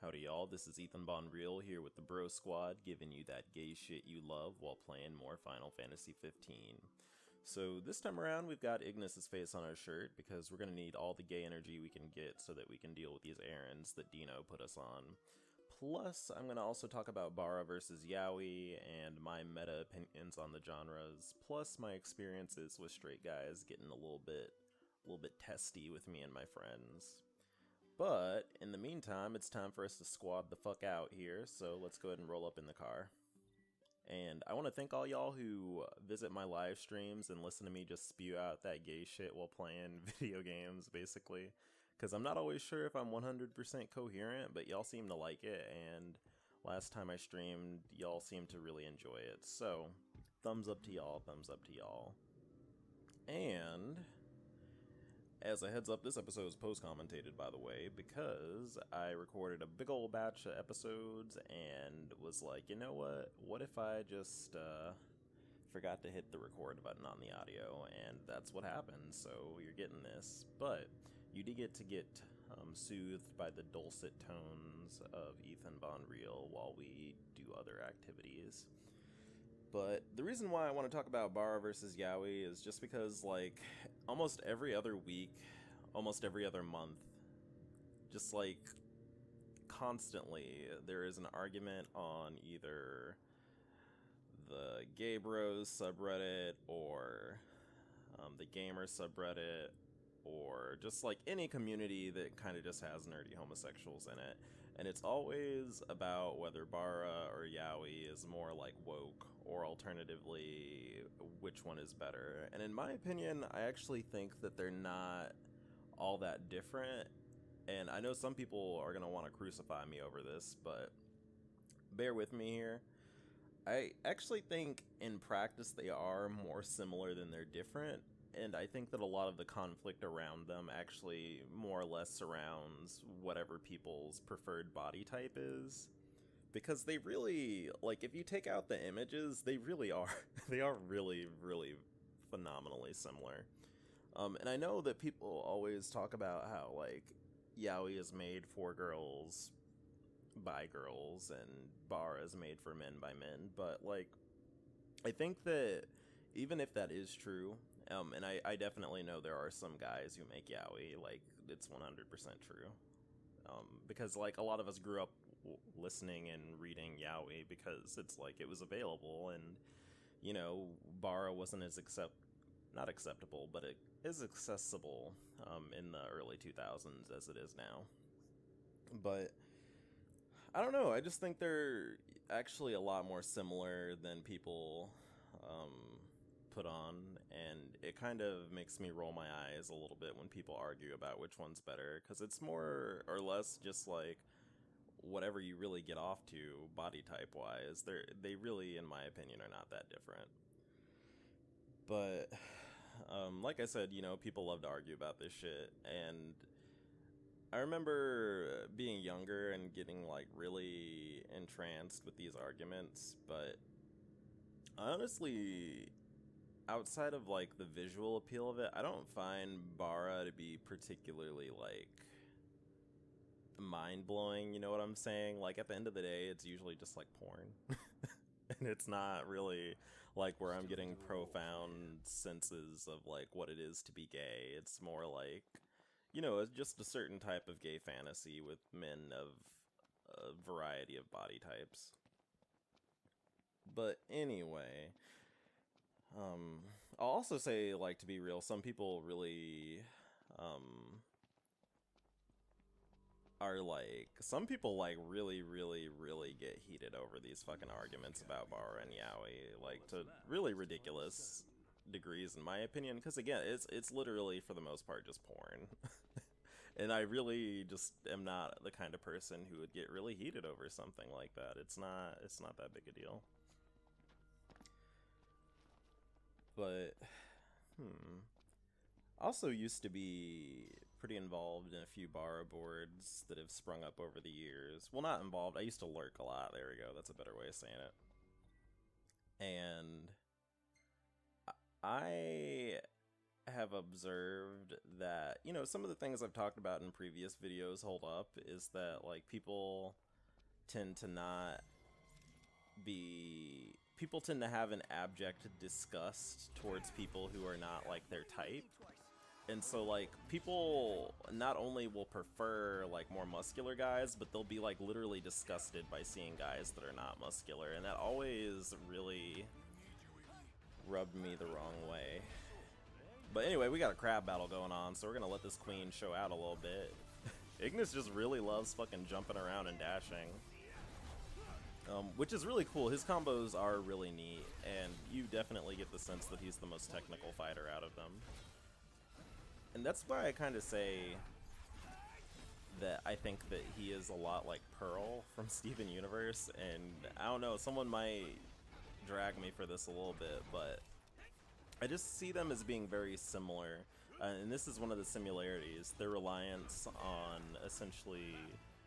Howdy y'all, this is Ethan Bonreal here with the Bro Squad, giving you that gay shit you love while playing more Final Fantasy 15. So this time around we've got Ignis's face on our shirt because we're going to need all the gay energy we can get so that we can deal with these errands that Dino put us on. Plus, I'm going to also talk about Bara versus Yaoi and my meta opinions on the genres, plus my experiences with straight guys getting a little bit testy with me and my friends. But, in the meantime, it's time for us to squad the fuck out here, so let's go ahead and roll up in the car. And I want to thank all y'all who visit my live streams and listen to me just spew out that gay shit while playing video games, basically. Because I'm not always sure if I'm 100% coherent, but y'all seem to like it, and last time I streamed, y'all seemed to really enjoy it. So, thumbs up to y'all, thumbs up to y'all. And as a heads up, this episode is post-commentated, by the way, because I recorded a big old batch of episodes and was like, you know what? What if I just forgot to hit the record button on the audio? And that's what happened, so you're getting this. But you did get soothed by the dulcet tones of Ethan Bonreal while we do other activities. But the reason why I want to talk about Bara versus Yaoi is just because, like, almost every other week, almost every other month, just, like, constantly, there is an argument on either the Gay Bros subreddit or the Gaymer subreddit, or just like any community that kind of just has nerdy homosexuals in it. And it's always about whether Bara or Yaoi is more like woke, or alternatively, which one is better. And in my opinion, I actually think that they're not all that different. And I know some people are going to want to crucify me over this, but bear with me here. I actually think in practice they are more similar than they're different. And I think that a lot of the conflict around them actually more or less surrounds whatever people's preferred body type is. Because they really, like, if you take out the images, they really are, they are really, really phenomenally similar. And I know that people always talk about how, like, Yaoi is made for girls by girls, and Bara is made for men by men, but, like, I think that even if that is true, and I definitely know there are some guys who make yaoi, like, it's 100% true. Because, like, a lot of us grew up listening and reading yaoi because it's, like, it was available, and, you know, Bara wasn't as not acceptable, but it is accessible in the early 2000s as it is now. But I don't know, I just think they're actually a lot more similar than people put on, and it kind of makes me roll my eyes a little bit when people argue about which one's better, because it's more or less just like whatever you really get off to body type wise. They really, in my opinion, are not that different. But like I said, you know, people love to argue about this shit, and I remember being younger and getting, like, really entranced with these arguments, but honestly, outside of, like, the visual appeal of it, I don't find Bara to be particularly, like, mind-blowing, you know what I'm saying? Like, at the end of the day, it's usually just, like, porn. And it's not really, like, where I'm getting profound senses of, like, what it is to be gay. It's more like, you know, it's just a certain type of gay fantasy with men of a variety of body types. But anyway, I'll also say, like, to be real, some people really, are like, some people, like, really, really, really get heated over these fucking arguments about Bara and Yaoi, like, to really ridiculous degrees, in my opinion, because, again, it's literally, for the most part, just porn. And I really just am not the kind of person who would get really heated over something like that. It's not that big a deal. But, also used to be pretty involved in a few Bara boards that have sprung up over the years. Well, not involved, I used to lurk a lot, there we go, that's a better way of saying it. And I have observed that, you know, some of the things I've talked about in previous videos hold up, is that, like, people tend to not be... People tend to have an abject disgust towards people who are not, like, their type. And so, like, people not only will prefer, like, more muscular guys, but they'll be, like, literally disgusted by seeing guys that are not muscular. And that always really rubbed me the wrong way. But anyway, we got a crab battle going on, so we're gonna let this queen show out a little bit. Ignis just really loves fucking jumping around and dashing. Which is really cool. His combos are really neat, and you definitely get the sense that he's the most technical fighter out of them. And that's why I kind of say that I think that he is a lot like Pearl from Steven Universe, and I don't know, someone might drag me for this a little bit, but I just see them as being very similar, and this is one of the similarities, their reliance on essentially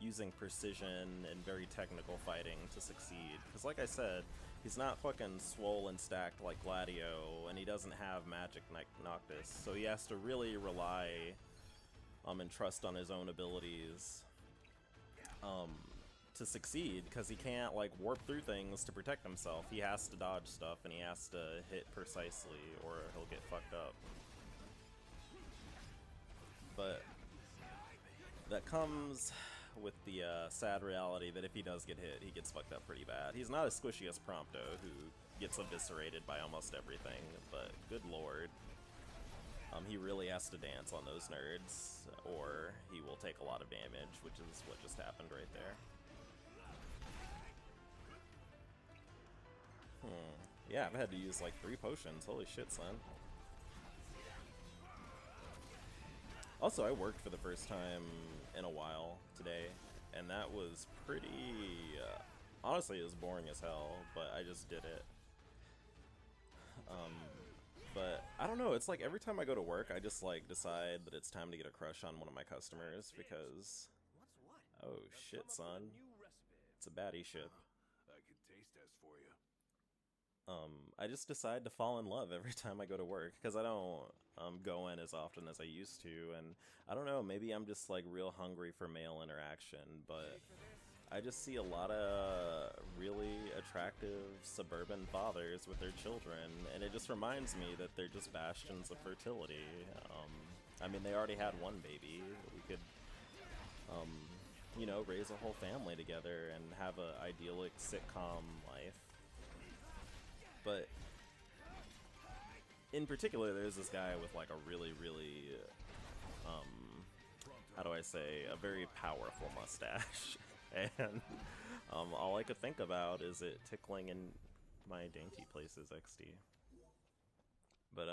using precision and very technical fighting to succeed. Because like I said, he's not fucking swole and stacked like Gladio, and he doesn't have magic like Noctis, so he has to really rely and trust on his own abilities to succeed, because he can't like warp through things to protect himself. He has to dodge stuff, and he has to hit precisely or he'll get fucked up. But that comes with the sad reality that if he does get hit, he gets fucked up pretty bad. He's not as squishy as Prompto, who gets eviscerated by almost everything, but good lord. He really has to dance on those nerds, or he will take a lot of damage, which is what just happened right there. Yeah, I've had to use like 3 potions, holy shit, son. Also, I worked for the first time in a while today, and that was pretty... honestly, it was boring as hell, but I just did it. But I don't know, it's like every time I go to work, I just like decide that it's time to get a crush on one of my customers, because... Oh shit, son. It's a baddie ship. I can taste test for you. I just decide to fall in love every time I go to work, because I don't go in as often as I used to, and I don't know, maybe I'm just like real hungry for male interaction, but I just see a lot of really attractive suburban fathers with their children, and it just reminds me that they're just bastions of fertility. I mean, they already had one baby. We could, you know, raise a whole family together and have an idyllic sitcom life. But in particular, there's this guy with like a really, really, how do I say, a very powerful mustache. And all I could think about is it tickling in my dainty places XD. But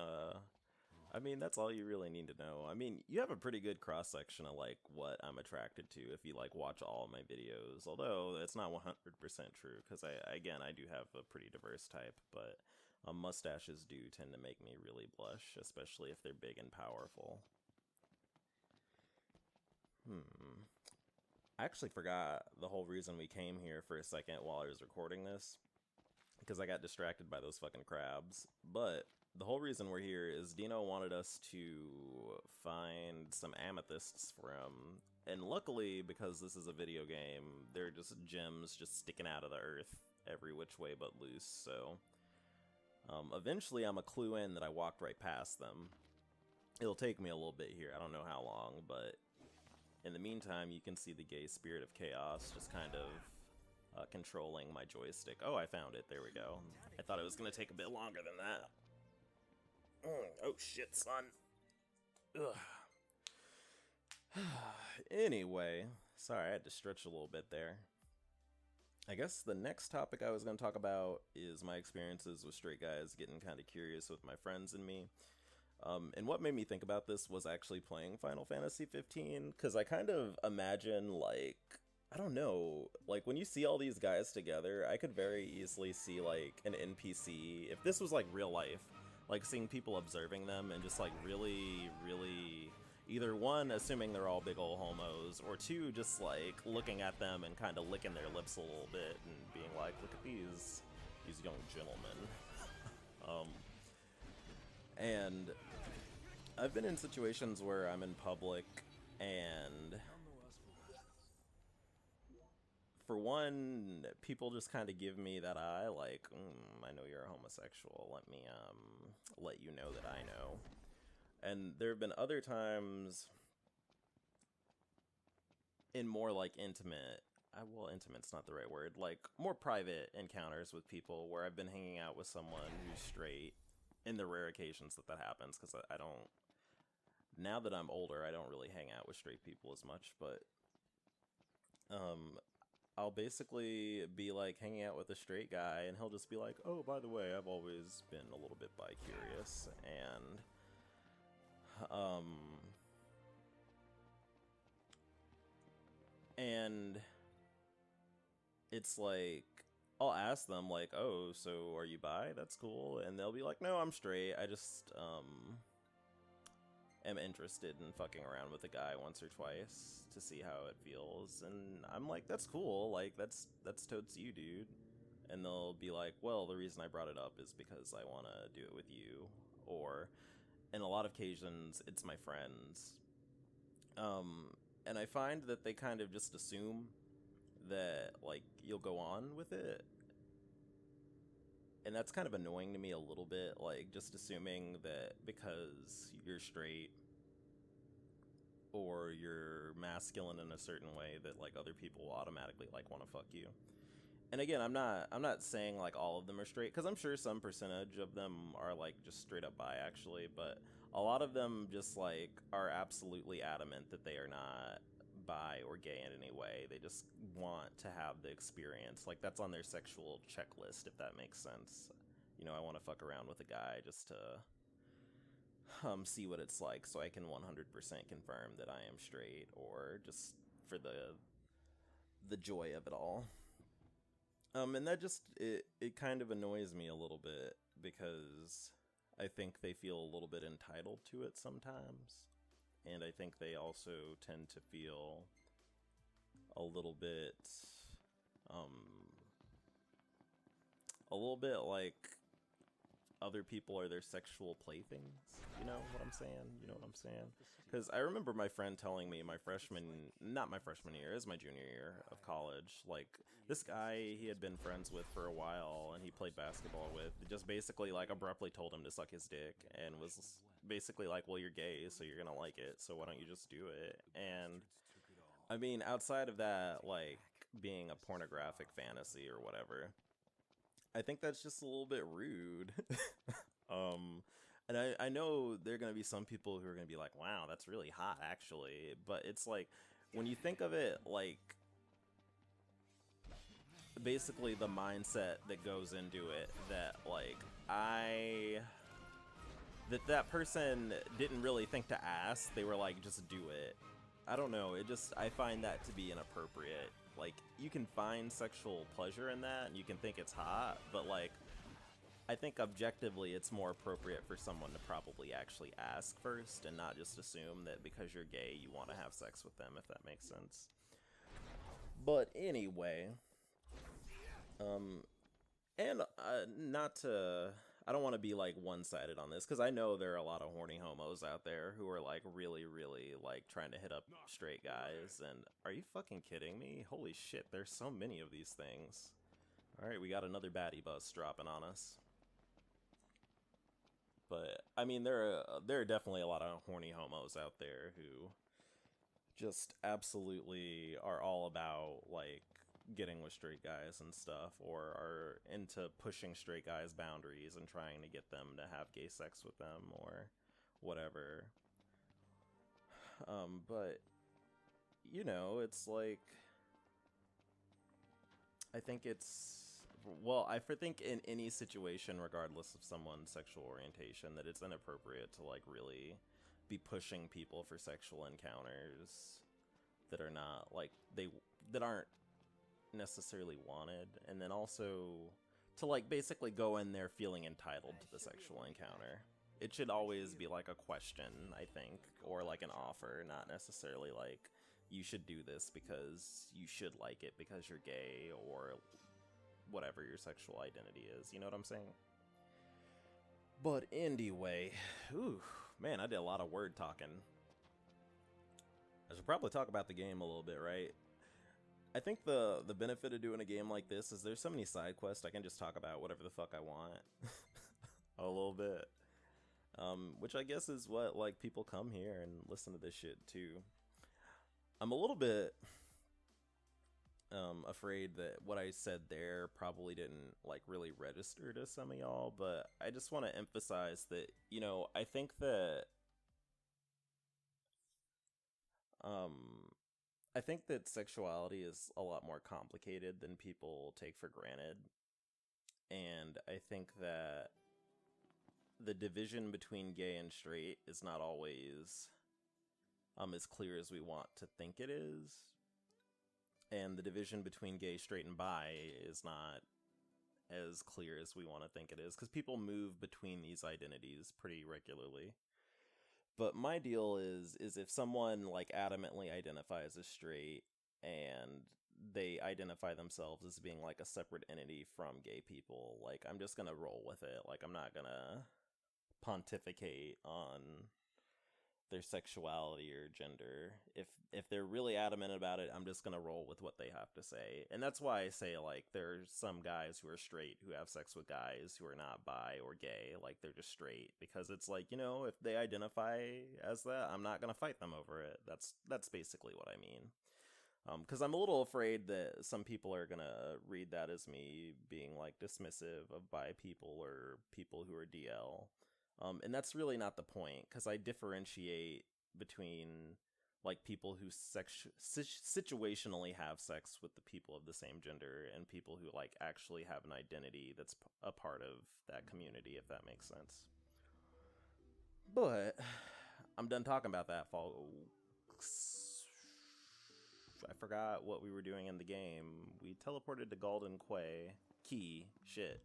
I mean, that's all you really need to know. I mean, you have a pretty good cross-section of like what I'm attracted to if you like watch all of my videos, although it's not 100% true, because I do have a pretty diverse type, but mustaches do tend to make me really blush, especially if they're big and powerful. I actually forgot the whole reason we came here for a second while I was recording this, because I got distracted by those fucking crabs. But the whole reason we're here is Dino wanted us to find some amethysts for him, and luckily, because this is a video game, they're just gems just sticking out of the earth every which way but loose, so eventually I'm a clue in that I walked right past them. It'll take me a little bit here, I don't know how long, but in the meantime, you can see the gay spirit of chaos just kind of controlling my joystick. Oh, I found it. There we go. I thought it was going to take a bit longer than that. Oh, shit, son. Ugh. Anyway, sorry, I had to stretch a little bit there. I guess the next topic I was going to talk about is my experiences with straight guys getting kind of curious with my friends and me. And what made me think about this was actually playing Final Fantasy 15, because I kind of imagine, like, I don't know, like, when you see all these guys together, I could very easily see, like, an NPC, if this was, like, real life, like, seeing people observing them and just, like, really, really, either one, assuming they're all big ol' homos, or two, just, like, looking at them and kind of licking their lips a little bit and being like, look at these young gentlemen. And I've been in situations where I'm in public and for one, people just kind of give me that eye, like, I know you're a homosexual. Let me let you know that I know. And there have been other times in more like intimate, well, intimate's not the right word, like more private encounters with people where I've been hanging out with someone who's straight. In the rare occasions that happens, because I don't. Now that I'm older, I don't really hang out with straight people as much, but I'll basically be like hanging out with a straight guy and he'll just be like, oh, by the way, I've always been a little bit bi-curious, and it's like, I'll ask them like, oh, so are you bi? That's cool. And they'll be like, no, I'm straight. I just, am interested in fucking around with a guy once or twice to see how it feels. And I'm like, that's cool. Like, that's totes you, dude. And they'll be like, well, the reason I brought it up is because I want to do it with you. Or, in a lot of occasions, it's my friends. And I find that they kind of just assume that, like, you'll go on with it. And that's kind of annoying to me a little bit, like, just assuming that because you're straight or you're masculine in a certain way that, like, other people will automatically, like, want to fuck you. And again, I'm not saying, like, all of them are straight, because I'm sure some percentage of them are, like, just straight up bi, actually, but a lot of them just, like, are absolutely adamant that they are not bi or gay in any way. They just want to have the experience. Like, that's on their sexual checklist, if that makes sense. You know, I want to fuck around with a guy just to see what it's like, so I can 100% confirm that I am straight, or just for the joy of it all. And that just, it kind of annoys me a little bit, because I think they feel a little bit entitled to it sometimes. And I think they also tend to feel a little bit like other people are their sexual playthings. You know what I'm saying? Because I remember my friend telling me not my freshman year, it was my junior year of college, like, this guy he had been friends with for a while and he played basketball with, just basically, like, abruptly told him to suck his dick and was basically like, well, you're gay, so you're gonna like it, so why don't you just do it? And I mean, outside of that, like, being a pornographic fantasy or whatever, I think that's just a little bit rude. And I know there are going to be some people who are going to be like, wow, that's really hot, actually. But it's like, when you think of it, like, basically the mindset that goes into it, that, like, that person didn't really think to ask. They were like, just do it. I don't know. I find that to be inappropriate. Like, you can find sexual pleasure in that, and you can think it's hot, but, like, I think objectively it's more appropriate for someone to probably actually ask first, and not just assume that because you're gay, you want to have sex with them, if that makes sense. But anyway, and I don't want to be, like, one-sided on this, because I know there are a lot of horny homos out there who are, like, really, really, like, trying to hit up straight guys, and are you fucking kidding me? Holy shit, there's so many of these things. Alright, we got another baddie bus dropping on us. But, I mean, there are definitely a lot of horny homos out there who just absolutely are all about, like, getting with straight guys and stuff, or are into pushing straight guys' boundaries and trying to get them to have gay sex with them, or whatever. But, you know, it's like, I think I think in any situation, regardless of someone's sexual orientation, that it's inappropriate to, like, really be pushing people for sexual encounters that are not, like, that aren't necessarily wanted, and then also to, like, basically go in there feeling entitled to the sexual encounter. It should always be, like, a question, I think, or, like, an offer, not necessarily, like, you should do this because you should like it because you're gay, or whatever your sexual identity is, you know what I'm saying? But anyway, ooh, Man, I did a lot of word talking. I should probably talk about the game a little bit, right? I think the benefit of doing a game like this is there's so many side quests, I can just talk about whatever the fuck I want. A little bit. Which I guess is what, like, people come here and listen to this shit, too. I'm a little bit afraid that what I said there probably didn't, like, really register to some of y'all, but I just want to emphasize that, you know, I think that sexuality is a lot more complicated than people take for granted. And I think that the division between gay and straight is not always as clear as we want to think it is. And the division between gay, straight, and bi is not as clear as we want to think it is, because people move between these identities pretty regularly. But my deal is if someone, like, adamantly identifies as straight and they identify themselves as being, like, a separate entity from gay people, like, I'm just gonna roll with it. Like, I'm not gonna pontificate on their sexuality or gender. If they're really adamant about it, I'm just gonna roll with what they have to say. And that's why I say, like, there's some guys who are straight who have sex with guys who are not bi or gay, like, they're just straight, because it's like, you know, if they identify as that, I'm not gonna fight them over it. That's basically what I mean. Because I'm a little afraid that some people are gonna read that as me being, like, dismissive of bi people or people who are DL. And that's really not the point, because I differentiate between, like, people who situationally have sex with the people of the same gender and people who, like, actually have an identity that's a part of that community, if that makes sense. But I'm done talking about that, folks. I forgot what we were doing in the game. We teleported to Golden Key. Shit.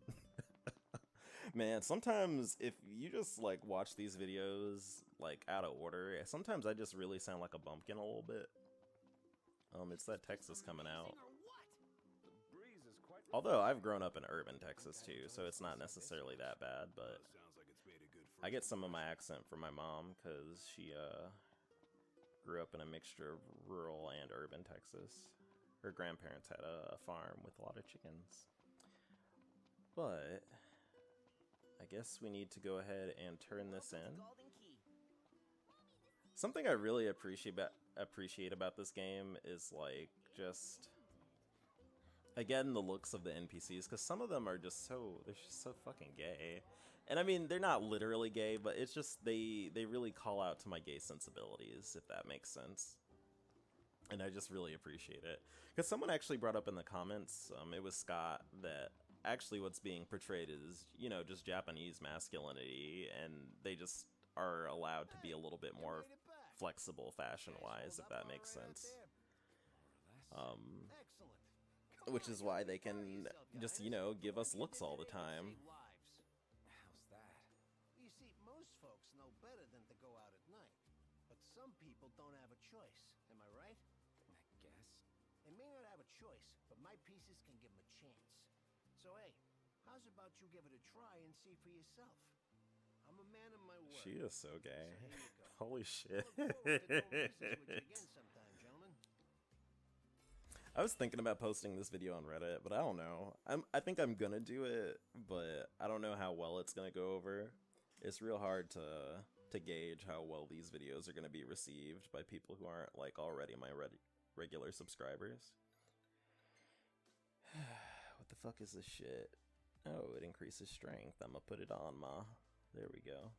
Man, sometimes if you just, like, watch these videos, like, out of order, sometimes I just really sound like a bumpkin a little bit. It's that Texas coming out. Although I've grown up in urban Texas too, so it's not necessarily that bad, but I get some of my accent from my mom because she grew up in a mixture of rural and urban Texas. Her grandparents had a farm with a lot of chickens. But I guess we need to go ahead and turn this in. Something I really appreciate about this game is, like, just, again, the looks of the NPCs, because some of them are just they're just so fucking gay. And I mean, they're not literally gay, but it's just, they really call out to my gay sensibilities, if that makes sense. And I just really appreciate it. Because someone actually brought up in the comments, it was Scott, that actually what's being portrayed is, you know, just Japanese masculinity, and they just are allowed to be a little bit more flexible fashion-wise, if that makes sense. Which is why they can just, you know, give us looks all the time. How's that? You see, most folks know better than to go out at night. But some people don't have a choice. Am I right? I guess. They may not have a choice, but my pieces can give them a chance. So hey, how's about you give it a try and see for yourself? I'm a man of my word. She is so gay. So here you go. Holy shit. I look forward to doing business with you again sometime, gentlemen. I was thinking about posting this video on Reddit, but I don't know. I think I'm gonna do it, but I don't know how well it's gonna go over. It's real hard to gauge how well these videos are gonna be received by people who aren't, like, already my regular subscribers. What the fuck is this shit? Oh, it increases strength. I'm gonna put it on, ma. There we go.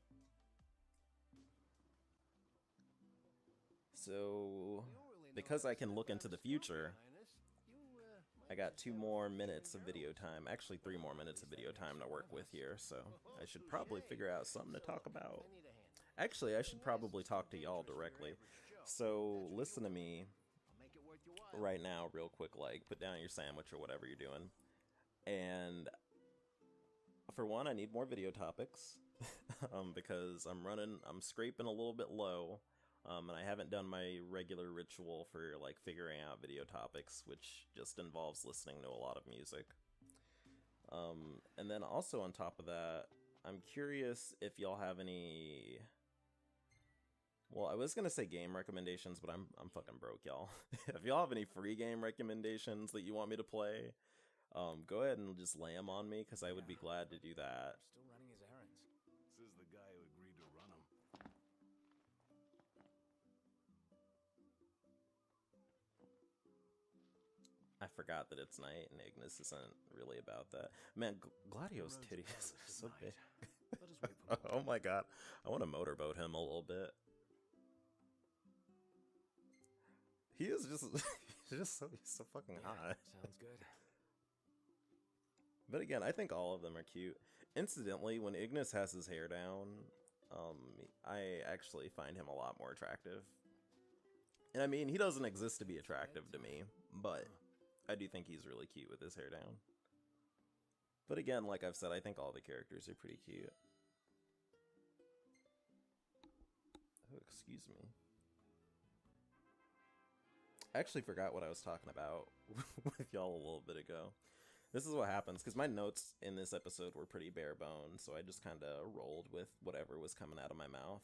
So, because I can look into the future, I got 2 more minutes of video time. Actually, 3 more minutes of video time to work with here, so I should probably figure out something to talk about. Actually, I should probably talk to y'all directly. So, listen to me right now real quick, like, put down your sandwich or whatever you're doing. And for one, I need more video topics because I'm scraping a little bit low. And I haven't done my regular ritual for, like, figuring out video topics, which just involves listening to a lot of music. And then also on top of that, I'm curious if y'all have any Well, I was gonna say game recommendations, but I'm fucking broke, y'all. If y'all have any free game recommendations that you want me to play, go ahead and just lay them on me, because I would be glad to do that. Still running his errands. Says the guy who agreed to run him. I forgot that it's night, and Ignis isn't really about that. Man, Gladio's titties are so big. Let us wait for Oh my god, I want to motorboat him a little bit. He is just, he's so fucking hot. Sounds good. But again, I think all of them are cute. Incidentally, when Ignis has his hair down, I actually find him a lot more attractive. And I mean, he doesn't exist to be attractive to me, but I do think he's really cute with his hair down. But again, like I've said, I think all the characters are pretty cute. Oh, excuse me. I actually forgot what I was talking about with y'all a little bit ago. This is what happens, because my notes in this episode were pretty bare bones, so I just kind of rolled with whatever was coming out of my mouth.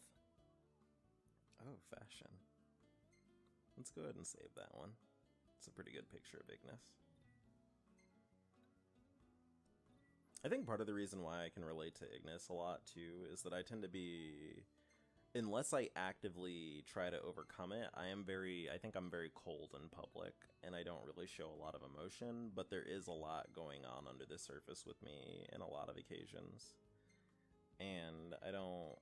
Oh, fashion. Let's go ahead and save that one. It's a pretty good picture of Ignis. I think part of the reason why I can relate to Ignis a lot, too, is that I tend to be... Unless I actively try to overcome it, I think I'm very cold in public, and I don't really show a lot of emotion, but there is a lot going on under the surface with me in a lot of occasions. And I don't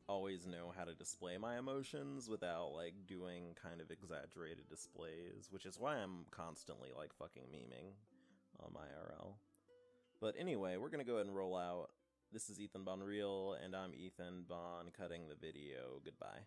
always know how to display my emotions without, like, doing kind of exaggerated displays, which is why I'm constantly, like, fucking memeing on my IRL. But anyway, we're gonna go ahead and roll out. This is Ethan Bonreal, and I'm Ethan Bon, cutting the video. Goodbye.